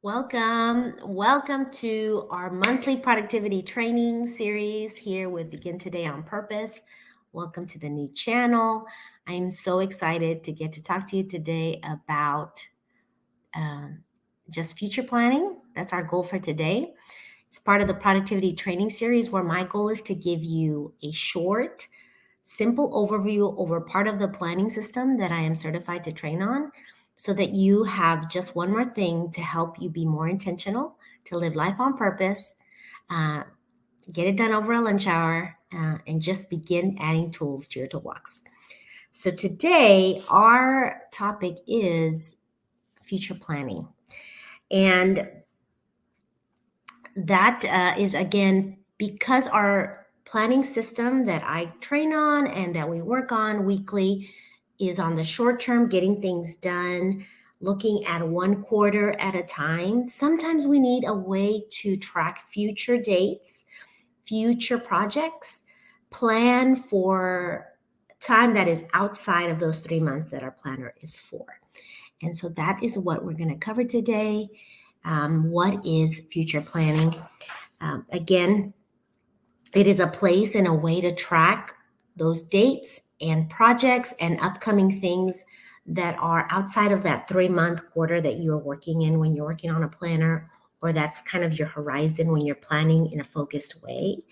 Welcome to our monthly productivity training series here with Begin Today on Purpose. Welcome to the new channel. I am so excited to get to talk to you today about um, just future planning. That's our goal for today. It's part of the productivity training series where my goal is to give you a short, simple overview over part of the planning system that I am certified to train on so that you have just one more thing to help you be more intentional, to live life on purpose, uh, get it done over a lunch hour, and just begin adding tools to your toolbox. So today, our topic is future planning. And that is, again, because our planning system that I train on and that we work on weekly is on the short term, getting things done, looking at one quarter at a time. Sometimes we need a way to track future dates, future projects, plan for time that is outside of those 3 months that our planner is for. And so that is what we're going to cover today. What is future planning? Again, it is a place and a way to track those dates and projects and upcoming things that are outside of that 3 month quarter that you're working in when you're working on a planner, or that's kind of your horizon when you're planning in a focused way.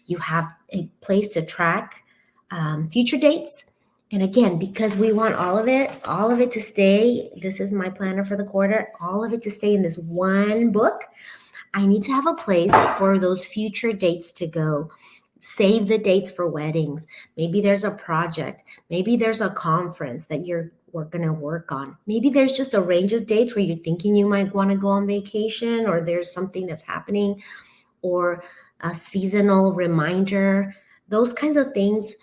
You have a place to track future dates. And again, because we want all of it to stay, this is my planner for the quarter, all of it to stay in this one book. I need to have a place for those future dates to go. Save the dates for weddings. Maybe there's a project. Maybe there's a conference that we're going to work on. Maybe there's just a range of dates where you're thinking you might want to go on vacation, or there's something that's happening, or a seasonal reminder. Those kinds of things.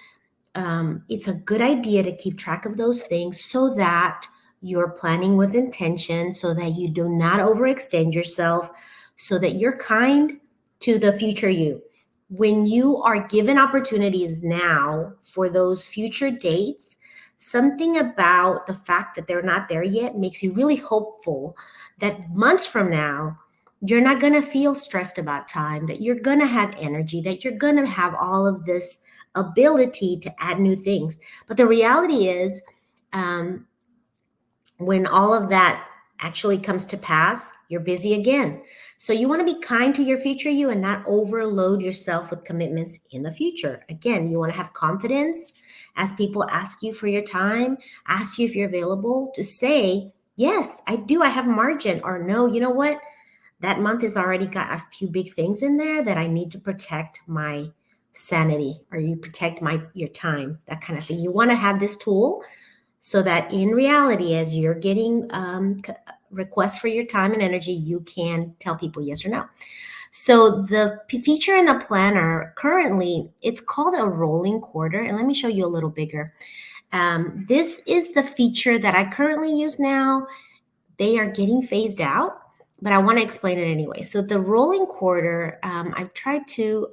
It's a good idea to keep track of those things so that you're planning with intention, so that you do not overextend yourself, so that you're kind to the future you. When you are given opportunities now for those future dates, something about the fact that they're not there yet makes you really hopeful that months from now, you're not going to feel stressed about time, that you're going to have energy, that you're going to have all of this ability to add new things. But the reality is, when all of that actually comes to pass, you're busy again. So you want to be kind to your future you and not overload yourself with commitments in the future. Again, you want to have confidence as people ask you for your time, ask you if you're available, to say, yes, I do, I have margin, or no, you know what? That month has already got a few big things in there that I need to protect my sanity, or you protect your time, that kind of thing. You want to have this tool so that in reality, as you're getting requests for your time and energy, you can tell people yes or no. So the feature in the planner currently, it's called a rolling quarter. And let me show you a little bigger. This is the feature that I currently use now. They are getting phased out, but I want to explain it anyway. So the rolling quarter, I've tried to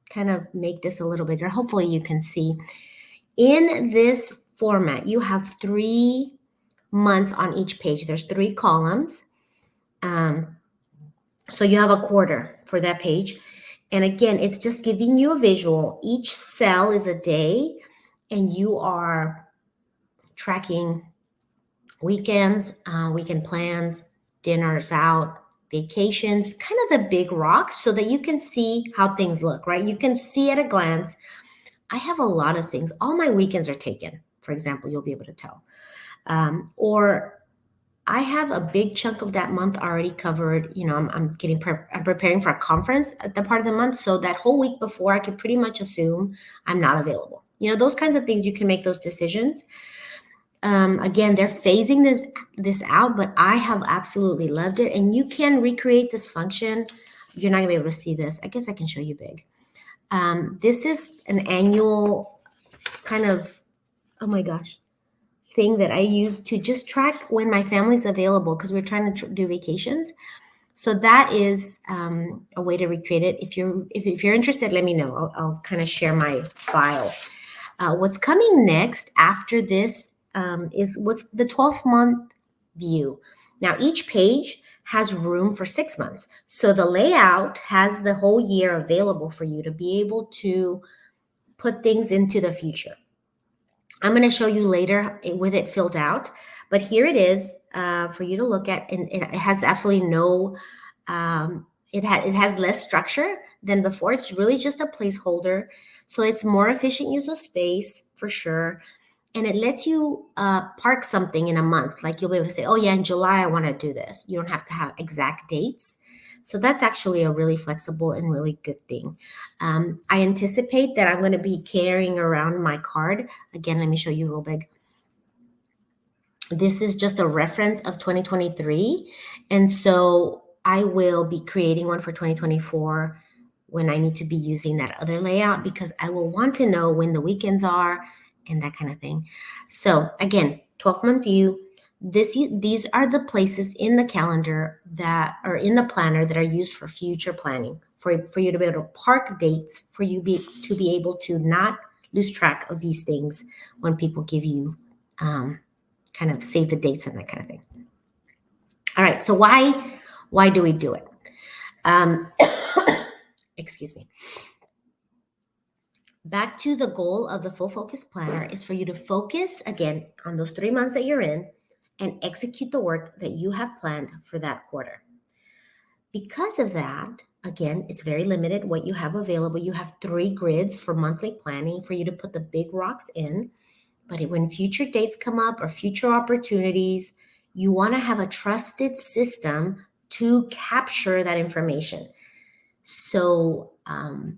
kind of make this a little bigger. Hopefully you can see. In this format, you have 3 months on each page. There's 3 columns. So you have a quarter for that page. And again, it's just giving you a visual. Each cell is a day, and you are tracking weekends, weekend plans, dinners out, vacations, kind of the big rocks, so that you can see how things look, right? You can see at a glance. I have a lot of things. All my weekends are taken, for example, you'll be able to tell. Or I have a big chunk of that month already covered. You know, I'm preparing for a conference at the part of the month. So that whole week before, I could pretty much assume I'm not available. You know, those kinds of things, you can make those decisions. Again, they're phasing this out, but I have absolutely loved it. And you can recreate this function. You're not gonna be able to see this. I guess I can show you big. This is an annual kind of, oh my gosh, thing that I use to just track when my family's available, because we're trying to do vacations. So that is a way to recreate it. If you're interested, let me know. I'll kind of share my file. What's coming next after this is what's the 12th month view. Now, each page has room for 6 months. So the layout has the whole year available for you to be able to put things into the future. I'm going to show you later with it filled out, but here it is for you to look at, and it has absolutely no, it has less structure than before. It's really just a placeholder, so it's more efficient use of space for sure, and it lets you park something in a month. Like you'll be able to say, oh yeah, in July I want to do this. You don't have to have exact dates. So that's actually a really flexible and really good thing. I anticipate that I'm going to be carrying around my card. Again, let me show you real big. This is just a reference of 2023. And so I will be creating one for 2024 when I need to be using that other layout, because I will want to know when the weekends are and that kind of thing. So again, 12-month view. These are the places in the calendar that are in the planner that are used for future planning, for you to be able to park dates, for you to be able to not lose track of these things when people give you kind of save the dates and that kind of thing. All right, so why do we do it? Excuse me. Back to the goal of the full focus planner is for you to focus again on those 3 months that you're in and execute the work that you have planned for that quarter. Because of that, again, it's very limited what you have available. You have 3 grids for monthly planning for you to put the big rocks in. But when future dates come up or future opportunities, you want to have a trusted system to capture that information. So,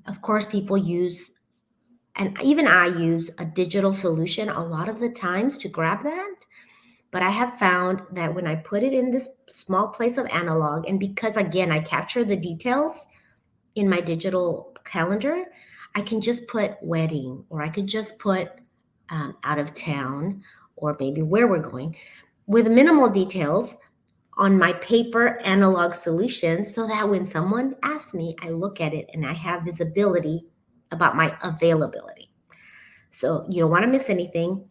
of course, people use, and even I use, a digital solution a lot of the times to grab that. But I have found that when I put it in this small place of analog, and because, again, I capture the details in my digital calendar, I can just put wedding, or I could just put out of town, or maybe where we're going, with minimal details on my paper analog solution, so that when someone asks me, I look at it and I have visibility about my availability. So you don't want to miss anything.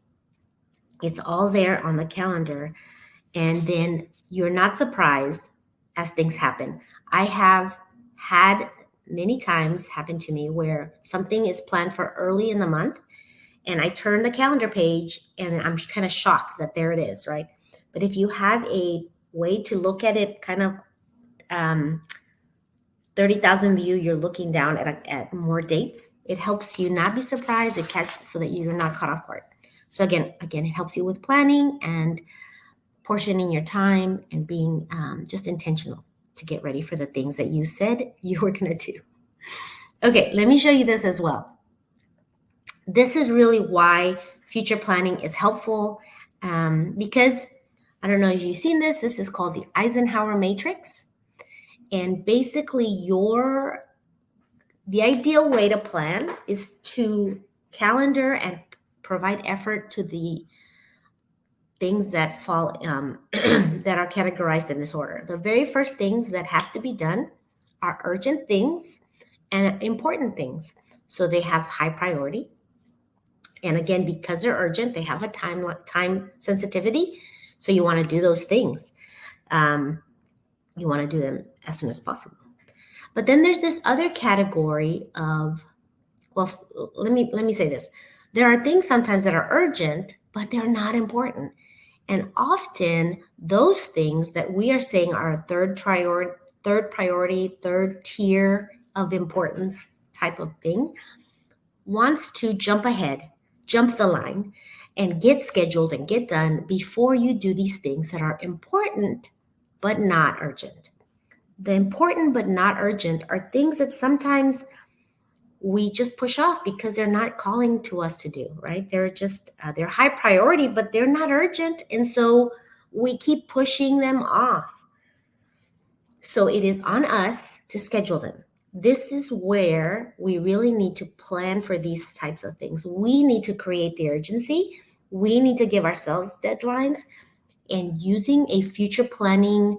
It's all there on the calendar. And then you're not surprised as things happen. I have had many times happen to me where something is planned for early in the month, and I turn the calendar page and I'm kind of shocked that there it is, right? But if you have a way to look at it kind of 30,000 view, you're looking down at more dates, it helps you not be surprised and catch, so that you're not caught off guard. So again, it helps you with planning and portioning your time and being just intentional to get ready for the things that you said you were going to do. Okay, let me show you this as well. This is really why future planning is helpful, because I don't know if you've seen this. This is called the Eisenhower Matrix. And basically, the ideal way to plan is to calendar and provide effort to the things that fall that are categorized in this order. The very first things that have to be done are urgent things and important things. So they have high priority. And again, because they're urgent, they have a time sensitivity. So you want to do those things. You want to do them as soon as possible. But then there's this other category of, well, let me say this. There are things sometimes that are urgent, but they're not important. And often those things that we are saying are a third priority, third tier of importance type of thing, wants to jump ahead, jump the line, and get scheduled and get done before you do these things that are important but not urgent. The important but not urgent are things that sometimes we just push off because they're not calling to us to do, right? They're just, they're high priority, but they're not urgent. And so we keep pushing them off. So it is on us to schedule them. This is where we really need to plan for these types of things. We need to create the urgency. We need to give ourselves deadlines, and using a future planning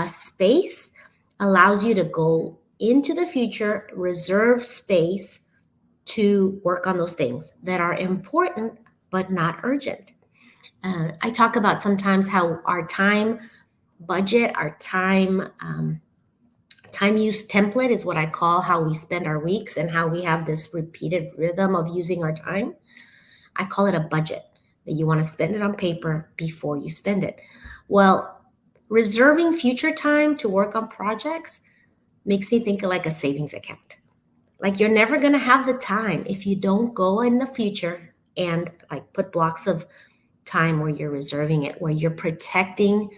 space allows you to go into the future, reserve space to work on those things that are important but not urgent. I talk about sometimes how our time budget, our time use template is what I call how we spend our weeks and how we have this repeated rhythm of using our time. I call it a budget, that you want to spend it on paper before you spend it. Well, reserving future time to work on projects makes me think of like a savings account. Like you're never going to have the time if you don't go in the future and like put blocks of time where you're reserving it, where you're protecting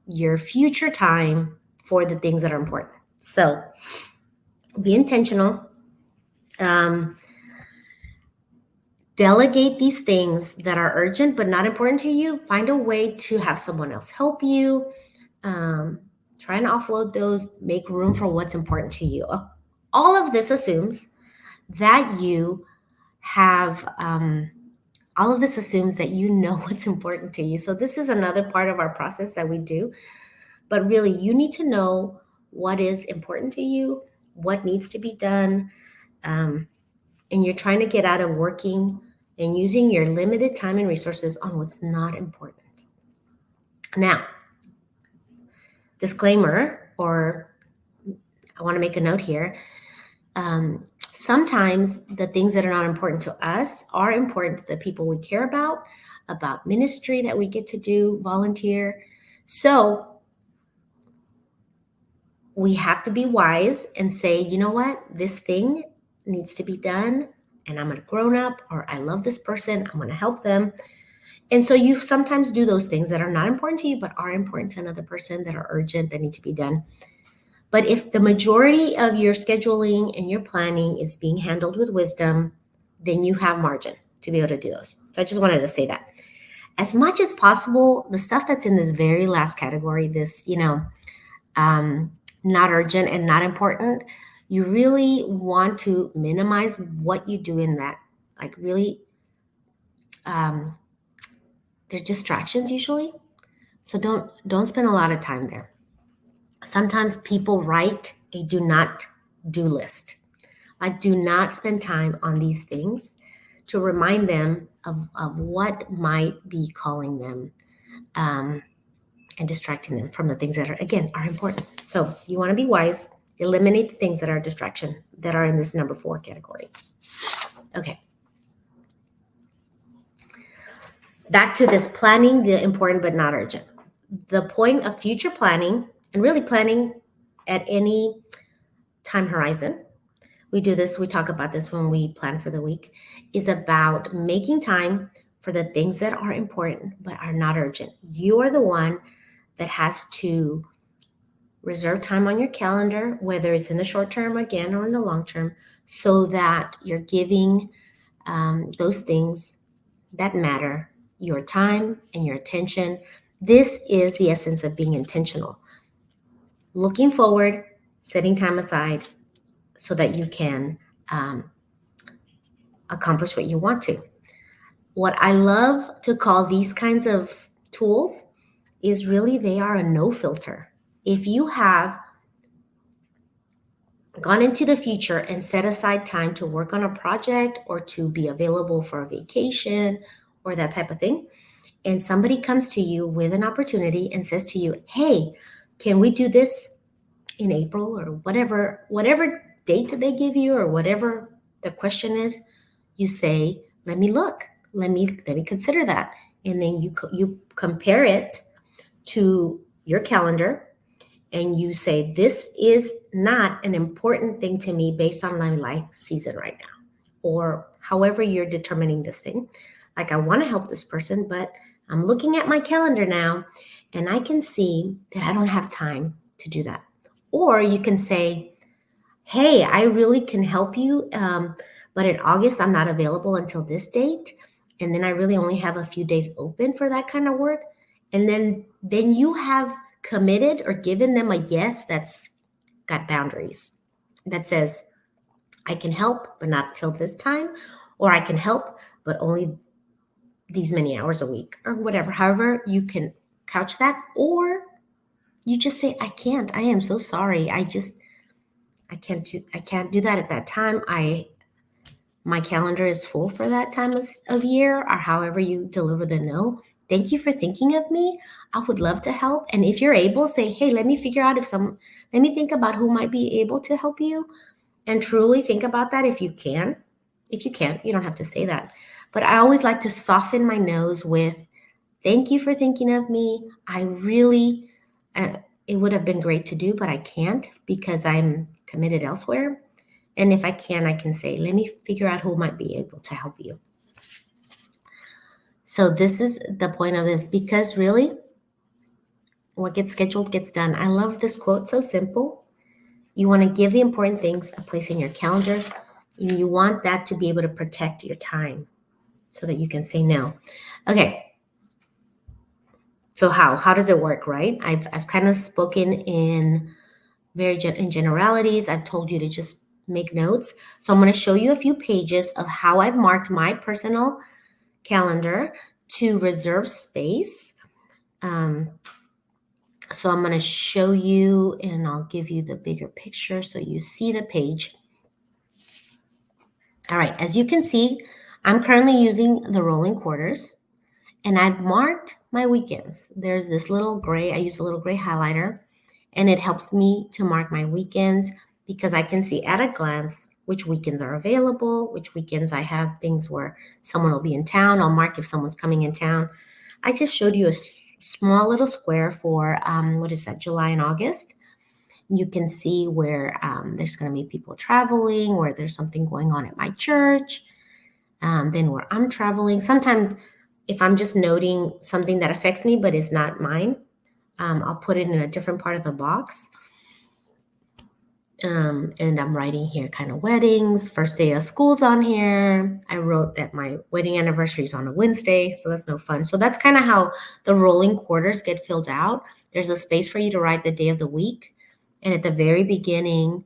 your future time for the things that are important. So be intentional. Delegate these things that are urgent but not important to you. Find a way to have someone else help you. Try and offload those. Make room for what's important to you. All of this assumes that you have all of this assumes that you know what's important to you. So this is another part of our process that we do. But really, you need to know what is important to you, what needs to be done, and you're trying to get out of working and using your limited time and resources on what's not important. Now, disclaimer, or I want to make a note here. Sometimes the things that are not important to us are important to the people we care about ministry that we get to do, volunteer. So we have to be wise and say, you know what, this thing needs to be done, and I'm a grown up, or I love this person, I'm going to help them. And so you sometimes do those things that are not important to you, but are important to another person, that are urgent, that need to be done. But if the majority of your scheduling and your planning is being handled with wisdom, then you have margin to be able to do those. So I just wanted to say that. As much as possible, the stuff that's in this very last category, this, not urgent and not important, you really want to minimize what you do in that. Like really, they're distractions usually. So don't spend a lot of time there. Sometimes people write a do not do list. Like do not spend time on these things, to remind them of what might be calling them and distracting them from the things that are important. So you want to be wise, eliminate the things that are distraction, that are in this number 4 category. Okay. Back to this planning, the important but not urgent. The point of future planning, and really planning at any time horizon, we talk about this when we plan for the week, is about making time for the things that are important but are not urgent. You are the one that has to reserve time on your calendar, whether it's in the short term again or in the long term, so that you're giving those things that matter your time and your attention. This is the essence of being intentional. Looking forward, setting time aside so that you can accomplish what you want to. What I love to call these kinds of tools is really they are a no filter. If you have gone into the future and set aside time to work on a project or to be available for a vacation or that type of thing, and somebody comes to you with an opportunity and says to you, hey, can we do this in April, or whatever date they give you, or whatever the question is, you say, let me look, let me consider that. And then you compare it to your calendar, and you say, this is not an important thing to me based on my life season right now, or however you're determining this thing. Like, I want to help this person, but I'm looking at my calendar now and I can see that I don't have time to do that. Or you can say, hey, I really can help you, but in August, I'm not available until this date. And then I really only have a few days open for that kind of work. And then you have committed or given them a yes that's got boundaries, that says, I can help, but not till this time, or I can help, but only these many hours a week, or whatever. However you can couch that, or you just say, I can't. I am so sorry. I can't do that at that time. My calendar is full for that time of year, or however you deliver the no. Thank you for thinking of me. I would love to help. And if you're able, say, hey, let me figure out let me think about who might be able to help you, and truly think about that if you can. If you can't, you don't have to say that. But I always like to soften my nose with, thank you for thinking of me. I really, uh, it would have been great to do, but I can't because I'm committed elsewhere. And if I can say, let me figure out who might be able to help you. So this is the point of this, because really what gets scheduled gets done. I love this quote, so simple. You want to give the important things a place in your calendar. You want that to be able to protect your time so that you can say no. Okay. So how does it work, right? I've kind of spoken in in generalities. I've told you to just make notes. So I'm going to show you a few pages of how I've marked my personal calendar to reserve space. So I'm going to show you, and I'll give you the bigger picture so you see the page. All right, as you can see, I'm currently using the rolling quarters, and I've marked my weekends. There's this little gray, I use a little gray highlighter, and it helps me to mark my weekends because I can see at a glance which weekends are available, which weekends I have things where someone will be in town. I'll mark if someone's coming in town. I just showed you a small little square for, what is that, July and August. You can see where there's going to be people traveling, where there's something going on at my church, then where I'm traveling. Sometimes if I'm just noting something that affects me but is not mine, I'll put it in a different part of the box. And I'm writing here kind of weddings, first day of school's on here. I wrote that my wedding anniversary is on a Wednesday, so that's no fun. So that's kind of how the rolling quarters get filled out. There's a space for you to write the day of the week. And at the very beginning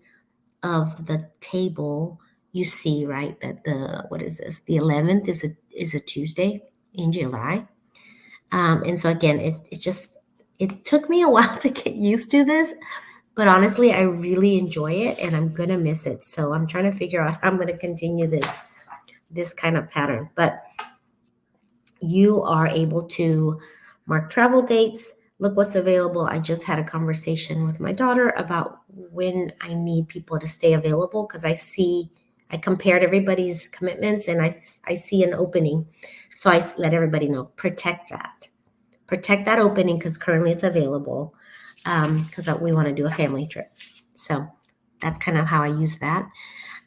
of the table, you see, right, that what is this? The 11th is a Tuesday in July. And so again, it took me a while to get used to this, but honestly, I really enjoy it and I'm gonna miss it. So I'm trying to figure out how I'm gonna continue this kind of pattern. But you are able to mark travel dates, look what's available. I just had a conversation with my daughter about when I need people to stay available because I compared everybody's commitments and I see an opening. So I let everybody know, protect that opening because currently it's available because we want to do a family trip. So that's kind of how I use that.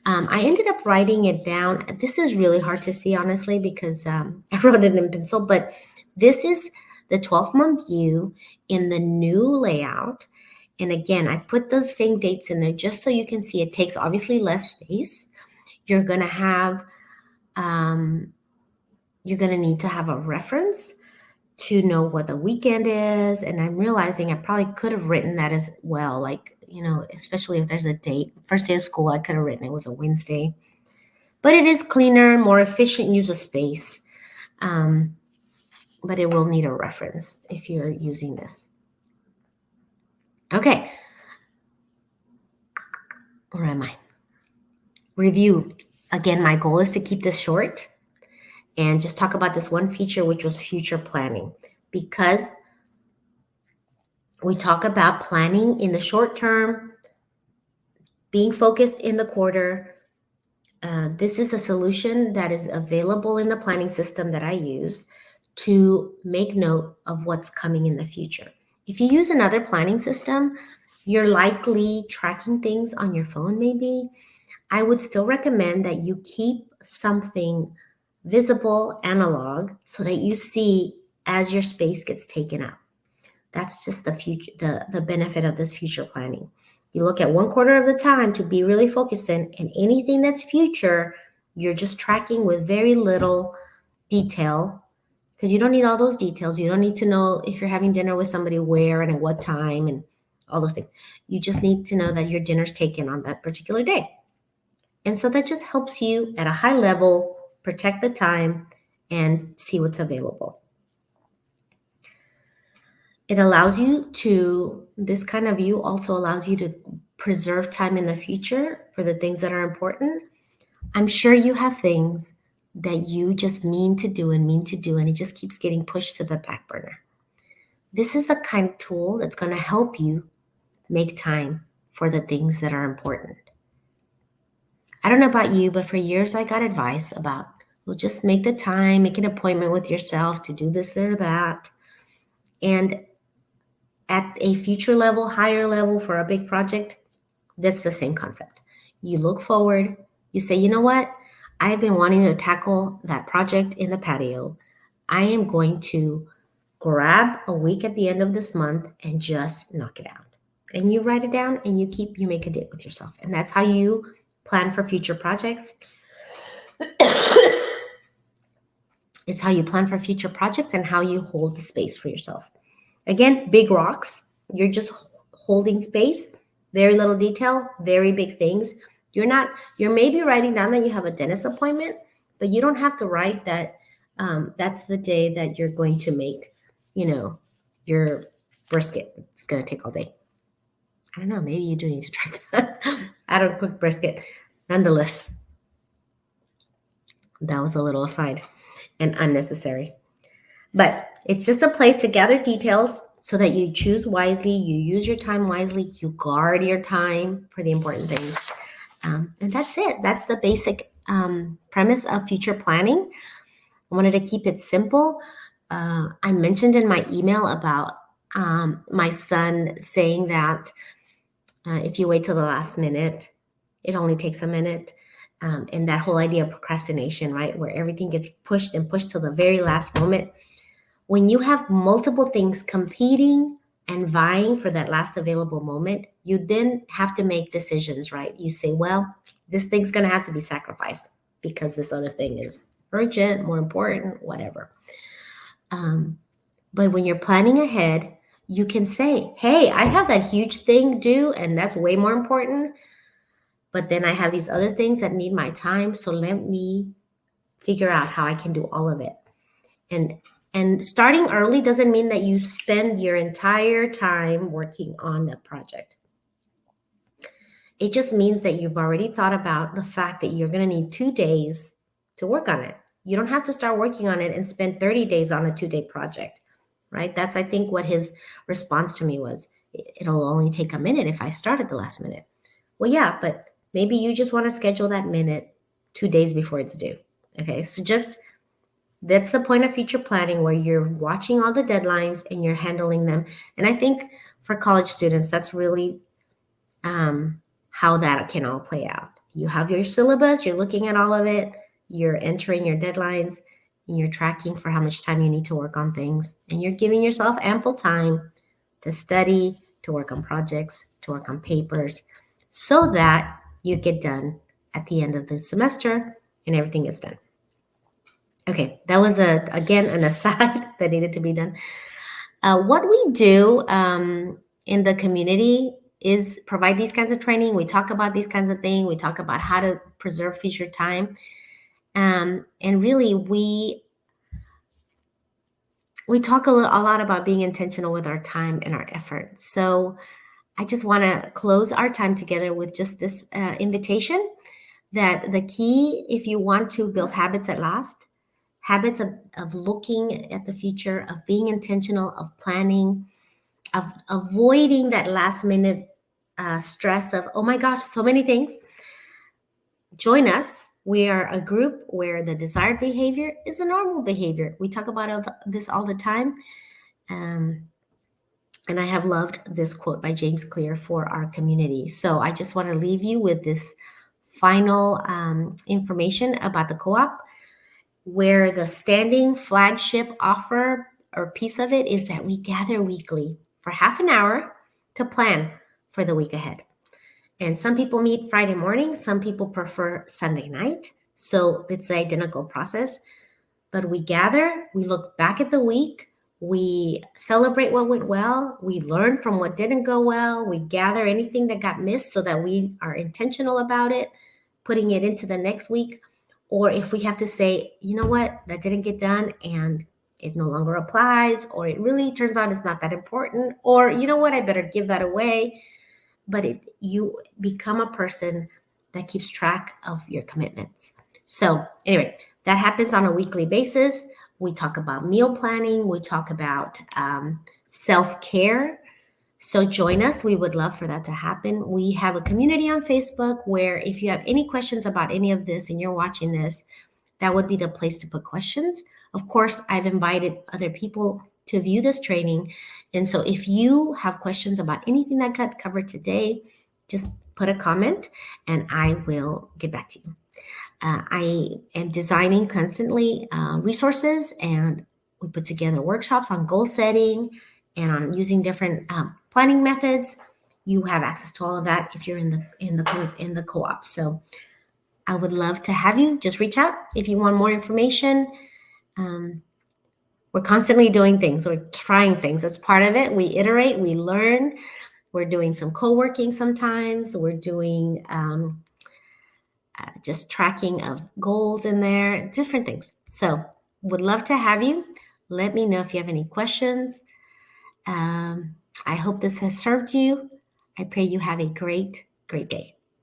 I ended up writing it down. This is really hard to see, honestly, because I wrote it in pencil, but this is the 12-month view in the new layout. And again, I put those same dates in there just so you can see it takes obviously less space. You're going to have, you're going to need to have a reference to know what the weekend is. And I'm realizing I probably could have written that as well. Like, especially if there's a date, first day of school, I could have written it was a Wednesday. But it is cleaner, more efficient use of space. But it will need a reference if you're using this. Okay. Where am I? Review. Again, my goal is to keep this short and just talk about this one feature, which was future planning, because we talk about planning in the short term, being focused in the quarter. This is a solution that is available in the planning system that I use to make note of what's coming in the future. If you use another planning system, you're likely tracking things on your phone, maybe. I would still recommend that you keep something visible, analog, so that you see as your space gets taken up. That's just the future, the benefit of this future planning. You look at one quarter of the time to be really focused in, and anything that's future, you're just tracking with very little detail because you don't need all those details. You don't need to know if you're having dinner with somebody where and at what time and all those things. You just need to know that your dinner's taken on that particular day. And so that just helps you at a high level protect the time and see what's available. It allows you to, this kind of view also allows you to preserve time in the future for the things that are important. I'm sure you have things that you just mean to do, and it just keeps getting pushed to the back burner. This is the kind of tool that's going to help you make time for the things that are important. I don't know about you, but for years I got advice about, well, just make the time, make an appointment with yourself to do this or that. And at a future level, higher level for a big project, that's the same concept. You look forward, you say, you know what? I've been wanting to tackle that project in the patio. I am going to grab a week at the end of this month and just knock it out. And you write it down and you make a date with yourself. And that's how you plan for future projects. It's how you plan for future projects and how you hold the space for yourself. Again, big rocks, you're just holding space, very little detail, very big things. You're maybe writing down that you have a dentist appointment, but you don't have to write that that's the day that you're going to make, your brisket. It's going to take all day. I don't know, maybe you do need to try that. I don't cook brisket. Nonetheless, that was a little aside and unnecessary. But it's just a place to gather details so that you choose wisely, you use your time wisely, you guard your time for the important things. And that's it. That's the basic premise of future planning. I wanted to keep it simple. I mentioned in my email about my son saying that if you wait till the last minute, it only takes a minute. And that whole idea of procrastination, right? Where everything gets pushed and pushed till the very last moment. When you have multiple things competing and vying for that last available moment, you then have to make decisions, right? You say, well, this thing's going to have to be sacrificed because this other thing is urgent, more important, whatever. But when you're planning ahead, you can say, hey, I have that huge thing due, and that's way more important. But then I have these other things that need my time. So let me figure out how I can do all of it. And starting early doesn't mean that you spend your entire time working on the project. It just means that you've already thought about the fact that you're going to need 2 days to work on it. You don't have to start working on it and spend 30 days on a 2-day project, right? That's, I think, what his response to me was. It'll only take a minute if I start at the last minute. Well, yeah, but maybe you just want to schedule that minute 2 days before it's due. Okay, so that's the point of future planning, where you're watching all the deadlines and you're handling them. And I think for college students, that's really how that can all play out. You have your syllabus, you're looking at all of it, you're entering your deadlines, and you're tracking for how much time you need to work on things. And you're giving yourself ample time to study, to work on projects, to work on papers, so that you get done at the end of the semester and everything is done. Okay, that was again an aside that needed to be done. What we do in the community is provide these kinds of training. We talk about these kinds of things. We talk about how to preserve future time, and really we talk a lot about being intentional with our time and our effort. So I just want to close our time together with just this invitation that the key, if you want to build habits that last, habits of looking at the future, of being intentional, of planning, of avoiding that last minute stress of, oh my gosh, so many things. Join us. We are a group where the desired behavior is a normal behavior. We talk about this all the time. And I have loved this quote by James Clear for our community. So I just want to leave you with this final information about the co-op, where the standing flagship offer or piece of it is that we gather weekly for half an hour to plan for the week ahead. And some people meet Friday morning, some people prefer Sunday night. So it's the identical process. But we gather, we look back at the week, we celebrate what went well, we learn from what didn't go well, we gather anything that got missed so that we are intentional about it, putting it into the next week. Or if we have to say, you know what, that didn't get done and it no longer applies, or it really turns out it's not that important, or you know what, I better give that away. But you become a person that keeps track of your commitments. So anyway, That happens on a weekly basis. We talk about meal planning. We talk about self-care. So join us. We would love for that to happen. We have a community on Facebook where if you have any questions about any of this and you're watching this, that would be the place to put questions. Of course, I've invited other people to view this training. And so if you have questions about anything that got covered today, just put a comment and I will get back to you. I am designing constantly resources, and we put together workshops on goal setting and on using different planning methods. You have access to all of that if you're in the co-op. So I would love to have you. Just reach out if you want more information. We're constantly doing things. We're trying things. That's part of it. We iterate. We learn. We're doing some co-working sometimes. We're doing just tracking of goals in there, different things. So would love to have you. Let me know if you have any questions. I hope this has served you. I pray you have a great, great day.